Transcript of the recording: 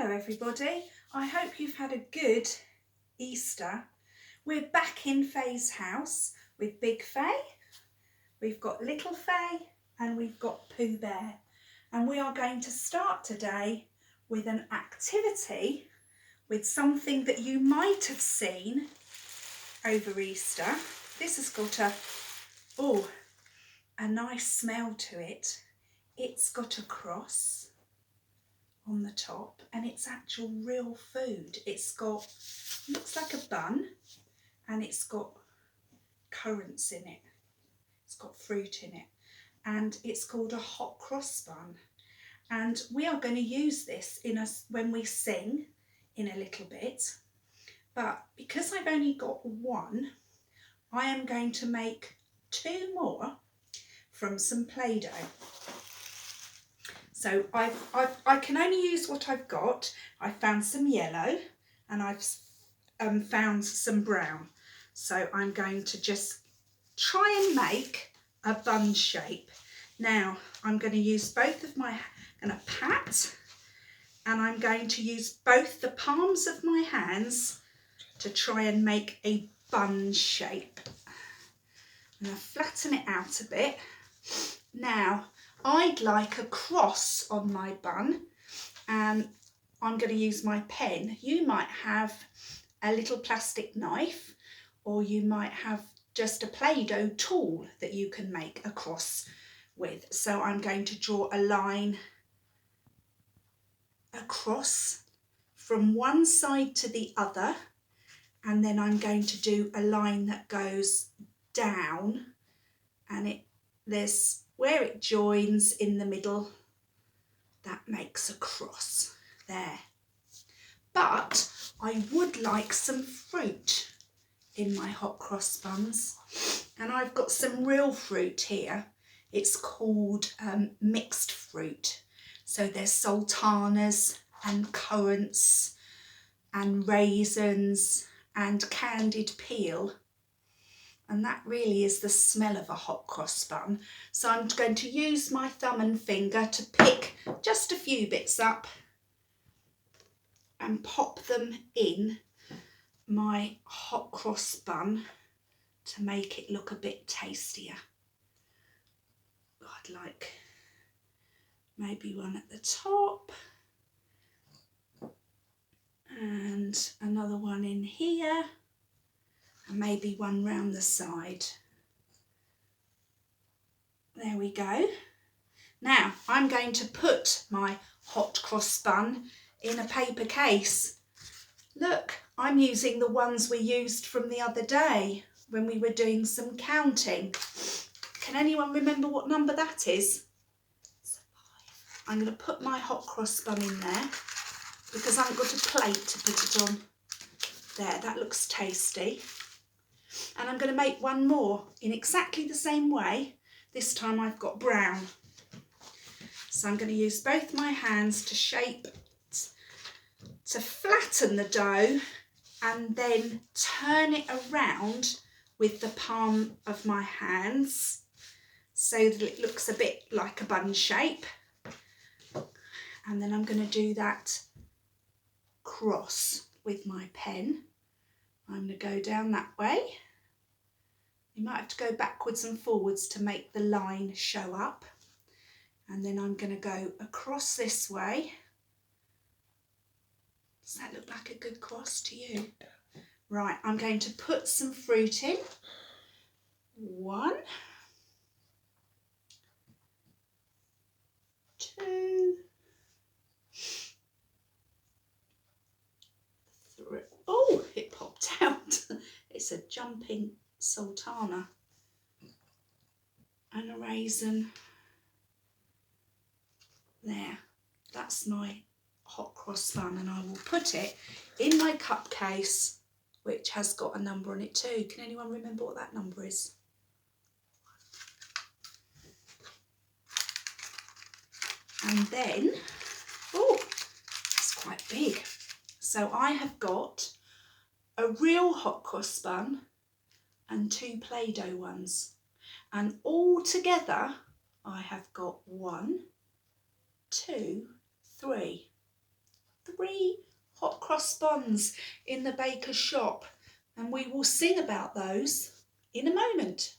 Hello everybody, I hope you've had a good Easter. We're back in Faye's house with Big Faye, we've got Little Faye and we've got Pooh Bear, and we are going to start today with an activity with something that you might have seen over Easter. This has got a nice smell to it. It's got a cross on the top and it's actual real food. It's got, looks like a bun, and it's got currants in it. It's got fruit in it, and it's called a hot cross bun. And we are going to use this when we sing in a little bit. But because I've only got one, I am going to make two more from some Play-Doh. So I can only use what I've got. I found some yellow and I've found some brown. So I'm going to just try and make a bun shape. Now I'm going to use both of my, I'm going to pat, and I'm going to use both the palms of my hands to try and make a bun shape. I'm going to flatten it out a bit. Now I'd like a cross on my bun, and I'm going to use my pen. You might have a little plastic knife, or you might have just a Play-Doh tool that you can make a cross with. So I'm going to draw a line across from one side to the other, and then I'm going to do a line that goes down, and there's where it joins in the middle, that makes a cross there. But I would like some fruit in my hot cross buns, and I've got some real fruit here. It's called mixed fruit. So there's sultanas and currants and raisins and candied peel. And that really is the smell of a hot cross bun. So I'm going to use my thumb and finger to pick just a few bits up and pop them in my hot cross bun to make it look a bit tastier. I'd like maybe one at the top and another one in here, and maybe one round the side. There we go. Now I'm going to put my hot cross bun in a paper case. Look, I'm using the ones we used from the other day when we were doing some counting. Can anyone remember what number that is? I'm going to put my hot cross bun in there because I haven't got a plate to put it on. There, that looks tasty. And I'm going to make one more in exactly the same way. This time I've got brown. So I'm going to use both my hands to shape, to flatten the dough, and then turn it around with the palm of my hands so that it looks a bit like a bun shape. And then I'm going to do that cross with my pen. I'm going to go down that way. You might have to go backwards and forwards to make the line show up. And then I'm going to go across this way. Does that look like a good cross to you? Right, I'm going to put some fruit in. 1, 2, 3. Oh, it popped out. It's a jumping sultana and a raisin. There, that's my hot cross bun, and I will put it in my cup case, which has got a number on it too. Can anyone remember what that number is? And then, oh, it's quite big. So I have got a real hot cross bun and 2 Play-Doh ones. And all together, I have got 1, 2, 3. 3 hot cross buns in the baker's shop, and we will sing about those in a moment.